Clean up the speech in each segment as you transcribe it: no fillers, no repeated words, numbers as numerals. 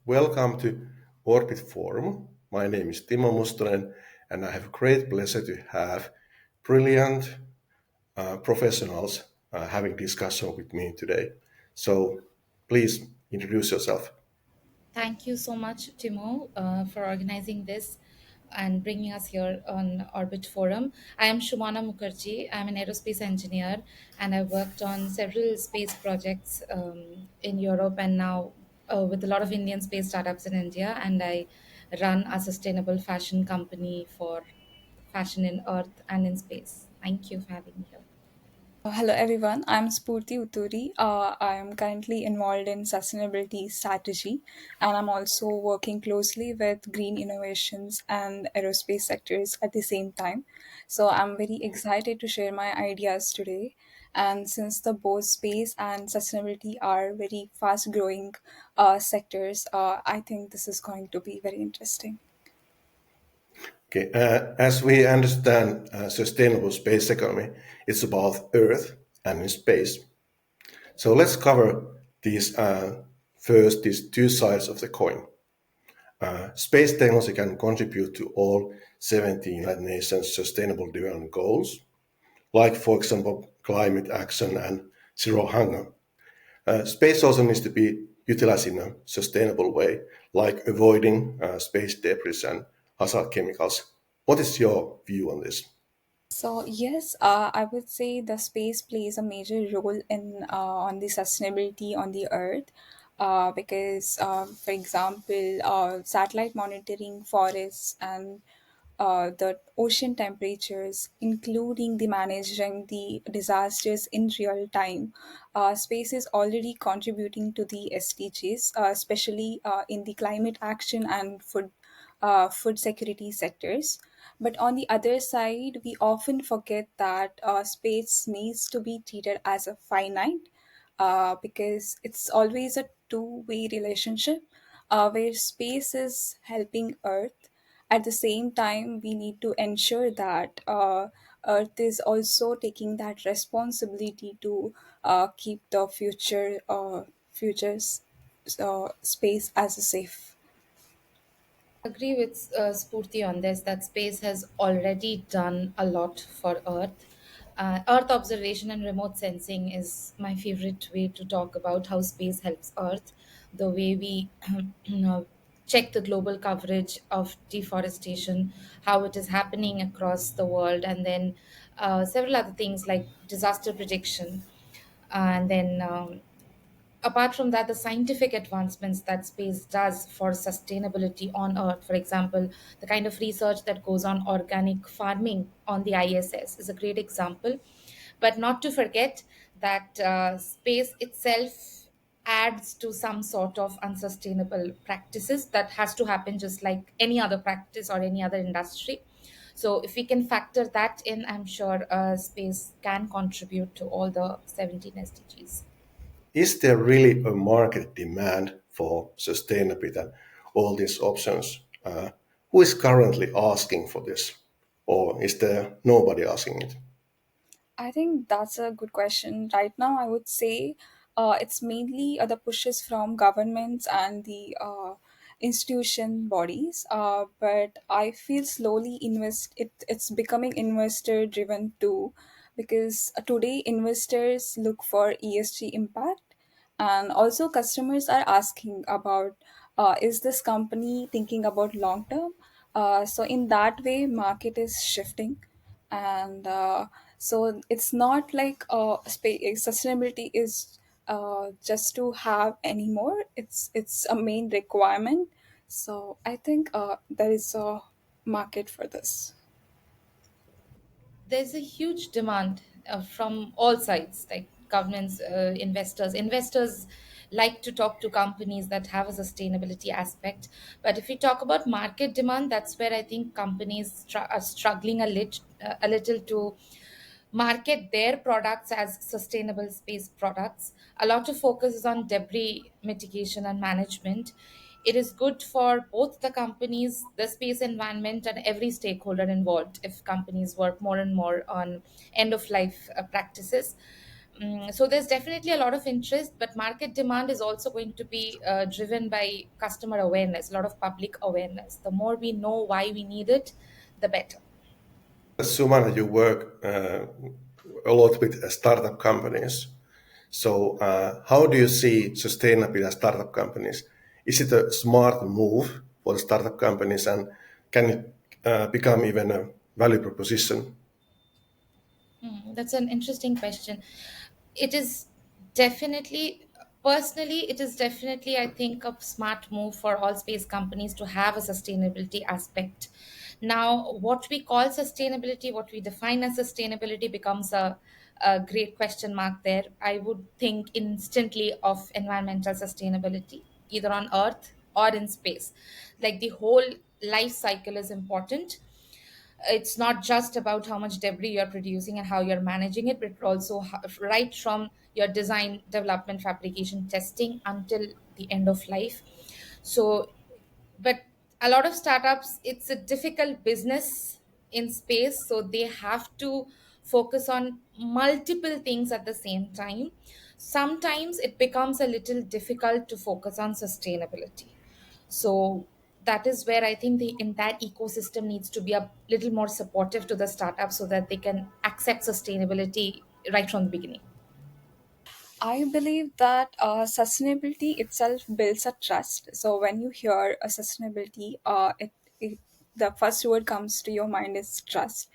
Welcome to Orbit Forum. My name is Timo Mustonen, and I have a great pleasure to have brilliant professionals having discussion with me today. So please introduce yourself. Thank you so much, Timo, for organizing this and bringing us here on Orbit Forum. I am Sumana Mukherjee. I'm an aerospace engineer and I've worked on several space projects in Europe and now with a lot of Indian space startups in India. And I run a sustainable fashion company for fashion in Earth and in space. Thank you for having me here. Hello everyone, I'm Spurti Utturi. I'm currently involved in sustainability strategy and I'm also working closely with green innovations and aerospace sectors at the same time. So I'm very excited to share my ideas today. And since the both space and sustainability are very fast growing sectors, I think this is going to be very interesting. Okay, as we understand sustainable space economy, it's about Earth and in space. So let's cover these first, these two sides of the coin. Space technology can contribute to all 17 United Nations Sustainable Development Goals, like, for example, climate action and zero hunger. Space also needs to be utilized in a sustainable way, like avoiding space debris and hazard chemicals. What is your view on this? So yes, I would say the space plays a major role in on the sustainability on the Earth, because, for example, satellite monitoring forests and the ocean temperatures, including the managing the disasters in real time. Space is already contributing to the SDGs, especially in the climate action and food security sectors. But on the other side, we often forget that space needs to be treated as a finite, because it's always a two-way relationship, where space is helping Earth. At the same time, we need to ensure that Earth is also taking that responsibility to keep the futures space as a safe. Agree with Spurti on this that space has already done a lot for Earth. Earth observation and remote sensing is my favorite way to talk about how space helps Earth. The way we check the global coverage of deforestation, how it is happening across the world, and then several other things like disaster prediction, and then apart from that, the scientific advancements that space does for sustainability on Earth, for example, the kind of research that goes on organic farming on the ISS is a great example. But not to forget that space itself adds to some sort of unsustainable practices that has to happen just like any other practice or any other industry. So if we can factor that in, I'm sure space can contribute to all the 17 SDGs. Is there really a market demand for sustainability and all these options? Who is currently asking for this? Or is there nobody asking it? I think that's a good question. Right now, I would say it's mainly the pushes from governments and the institution bodies. But I feel slowly it's becoming investor driven too, because today investors look for ESG impact, and also customers are asking about, is this company thinking about long term? So in that way, market is shifting, and so it's not like sustainability is just to have anymore. It's a main requirement. So I think there is a market for this. There's a huge demand from all sides, like governments, investors like to talk to companies that have a sustainability aspect. But if we talk about market demand, that's where I think companies are struggling a little to market their products as sustainable space products. A lot of focus is on debris mitigation and management. It is good for both the companies, the space environment, and every stakeholder involved if companies work more and more on end of life practices. So there's definitely a lot of interest, but market demand is also going to be driven by customer awareness, a lot of public awareness. The more we know why we need it, the better. Sumana, you work a lot with startup companies. So, how do you see sustainability as startup companies? Is it a smart move for the startup companies, and can it become even a value proposition? That's an interesting question. It is definitely, personally, it is definitely, I think, a smart move for all space companies to have a sustainability aspect. Now, what we call sustainability, what we define as sustainability, becomes a great question mark there. I would think instantly of environmental sustainability, either on Earth or in space. Like the whole life cycle is important. It's not just about how much debris you're producing and how you're managing it, but also right from your design, development, fabrication, testing until the end of life. So, but a lot of startups, it's a difficult business in space, so they have to focus on multiple things at the same time. Sometimes it becomes a little difficult to focus on sustainability. So that is where I think the entire ecosystem needs to be a little more supportive to the startup so that they can accept sustainability right from the beginning. I believe that sustainability itself builds a trust. So when you hear a sustainability, it the first word comes to your mind is trust.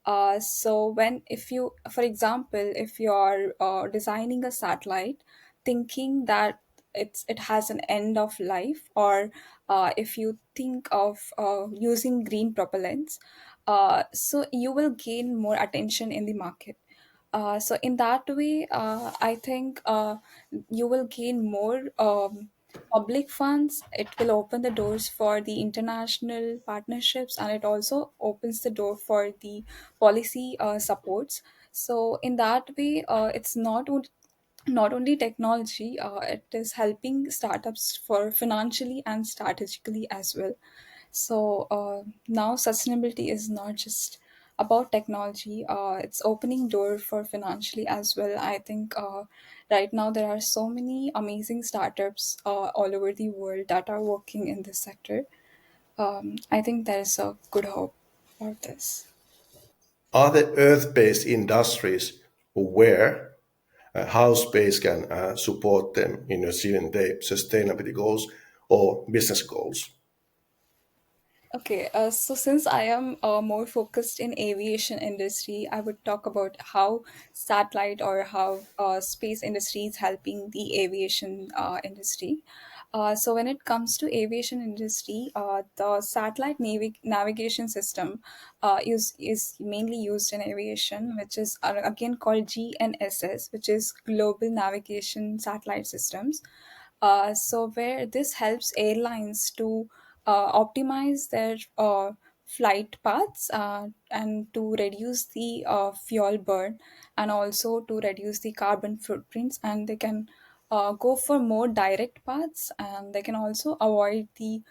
So when if you, for example, if you are designing a satellite, thinking that it has an end of life, or if you think of using green propellants, so you will gain more attention in the market. So in that way, I think you will gain more public funds. It will open the doors for the international partnerships, and it also opens the door for the policy supports. So in that way, it's not only technology, it is helping startups for financially and strategically as well. So now sustainability is not just about technology, it's opening door for financially as well. I think right now there are so many amazing startups all over the world that are working in this sector. I think there is a good hope for this. Are the Earth-based industries aware how space can support them in achieving their sustainability goals or business goals? Okay, so since I am more focused in aviation industry, I would talk about how satellite or how space industry is helping the aviation industry. So when it comes to aviation industry, the satellite navigation system is mainly used in aviation, which is again called GNSS, which is Global Navigation Satellite Systems. So where this helps airlines to optimize their flight paths and to reduce the fuel burn, and also to reduce the carbon footprints, and they can go for more direct paths, and they can also avoid the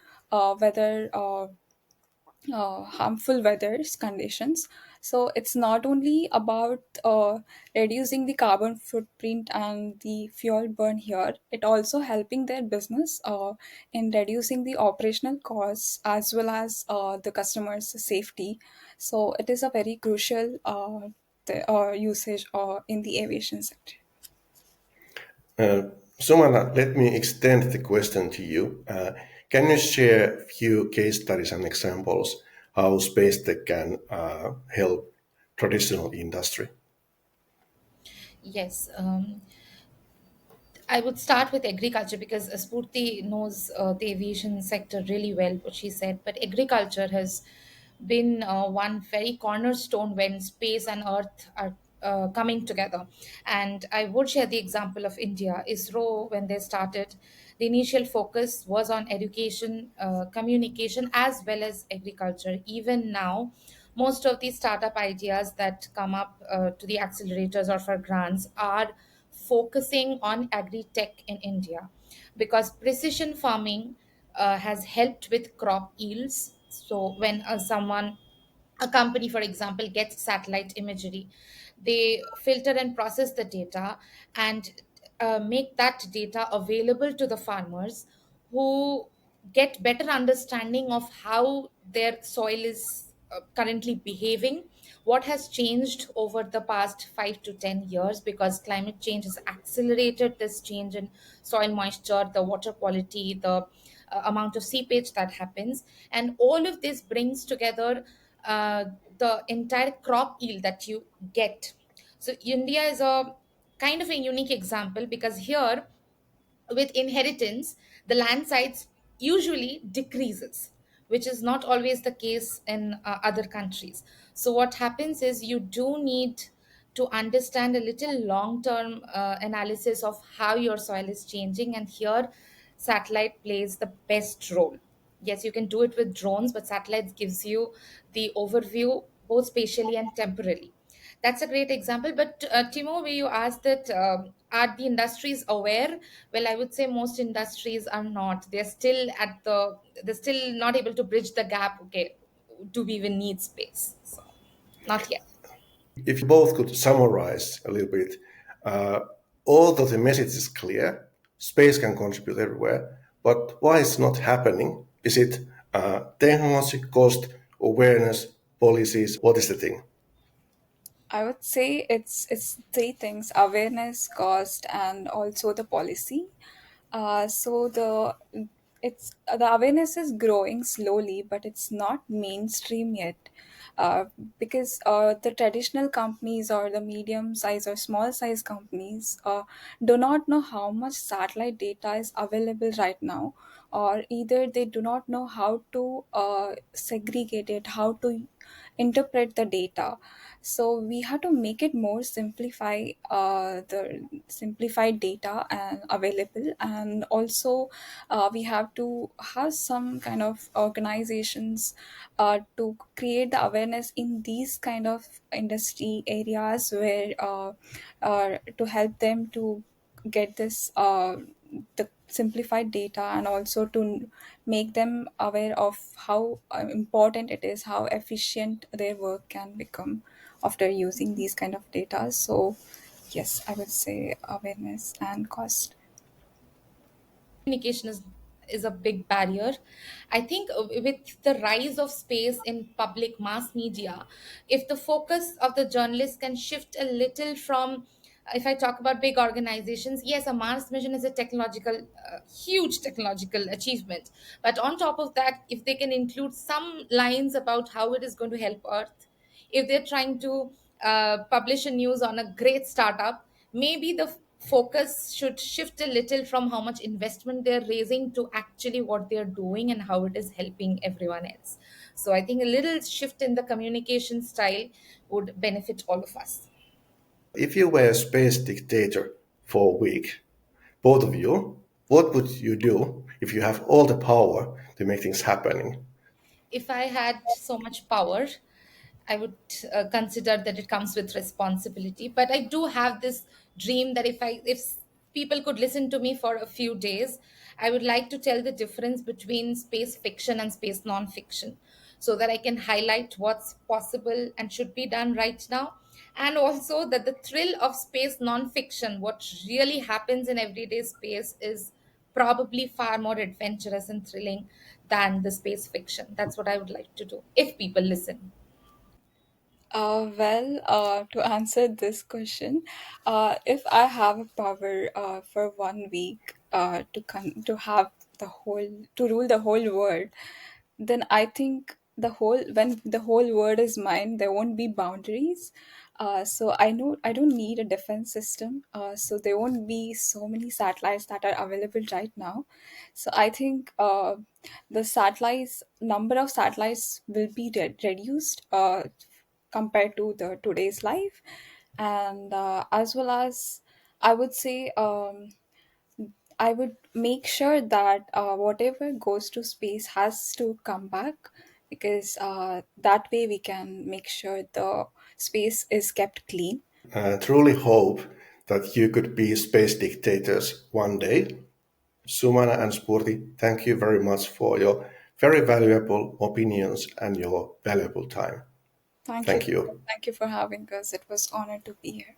weather harmful weather conditions. So it's not only about reducing the carbon footprint and the fuel burn here, it also helping their business in reducing the operational costs as well as the customers safety. So it is a very crucial usage in the aviation sector. Uh, Sumana, let me extend the question to you. Can you share a few case studies and examples how space tech can help traditional industry? Yes. I would start with agriculture because Spurti knows the aviation sector really well, what she said. But agriculture has been one very cornerstone when space and earth are coming together. And I would share the example of India. ISRO, when they started, the initial focus was on education, communication, as well as agriculture. Even now, most of the startup ideas that come up to the accelerators or for grants are focusing on agri tech in India because precision farming has helped with crop yields. So when a company, for example, gets satellite imagery, They filter and process the data and make that data available to the farmers, who get better understanding of how their soil is currently behaving, what has changed over the past 5 to 10 years, because climate change has accelerated this change in soil moisture, the water quality, the amount of seepage that happens. And all of this brings together uh, the entire crop yield that you get. So India is a kind of a unique example, because here, with inheritance, the land size usually decreases, which is not always the case in other countries. So what happens is, you do need to understand a little long term analysis of how your soil is changing, and here satellite plays the best role. Yes, you can do it with drones, but satellites gives you the overview both spatially and temporally. That's a great example. But Timo, where you asked that, are the industries aware? Well, I would say most industries are not. They're still not able to bridge the gap. Okay, do we even need space? So, not yet. If you both could summarize a little bit, uh, although the message is clear, space can contribute everywhere, but why it's not happening? Is it technology, cost, awareness, policies? What is the thing? I would say it's three things: awareness, cost, and also the policy. So the awareness is growing slowly, but it's not mainstream yet. Uh, because the traditional companies or the medium size or small size companies do not know how much satellite data is available right now, or either they do not know how to segregate it, how to interpret the data. So we have to make it more the simplified data and available. And also we have to have some kind of organizations to create the awareness in these kind of industry areas, where to help them to get this the simplified data, and also to make them aware of how important it is, how efficient their work can become after using these kind of data. So yes, I would say awareness and cost. Communication is a big barrier. I think with the rise of space in public mass media, if the focus of the journalist can shift a little from, if I talk about big organizations, yes, a Mars mission is a huge technological achievement. But on top of that, if they can include some lines about how it is going to help Earth, if they're trying to publish a news on a great startup, maybe the focus should shift a little from how much investment they're raising to actually what they're doing and how it is helping everyone else. So I think a little shift in the communication style would benefit all of us. If you were a space dictator for a week, both of you, what would you do if you have all the power to make things happening? If I had so much power, I would consider that it comes with responsibility. But I do have this dream that if people could listen to me for a few days, I would like to tell the difference between space fiction and space non-fiction, so that I can highlight what's possible and should be done right now, and also that the thrill of space non-fiction, what really happens in everyday space, is probably far more adventurous and thrilling than the space fiction. That's what I would like to do if people listen. To answer this question, if I have a power for 1 week to have to rule the whole world, then I think when the whole world is mine, there won't be boundaries. So I know I don't need a defense system. So there won't be so many satellites that are available right now. So I think the satellites number of satellites will be reduced compared to the today's life. And as well as I would say, I would make sure that whatever goes to space has to come back, because that way we can make sure the space is kept clean. Truly hope that you could be space dictators one day. Sumana and Spurti, thank you very much for your very valuable opinions and your valuable time. Thank you. Thank you. Thank you for having us. It was honor to be here.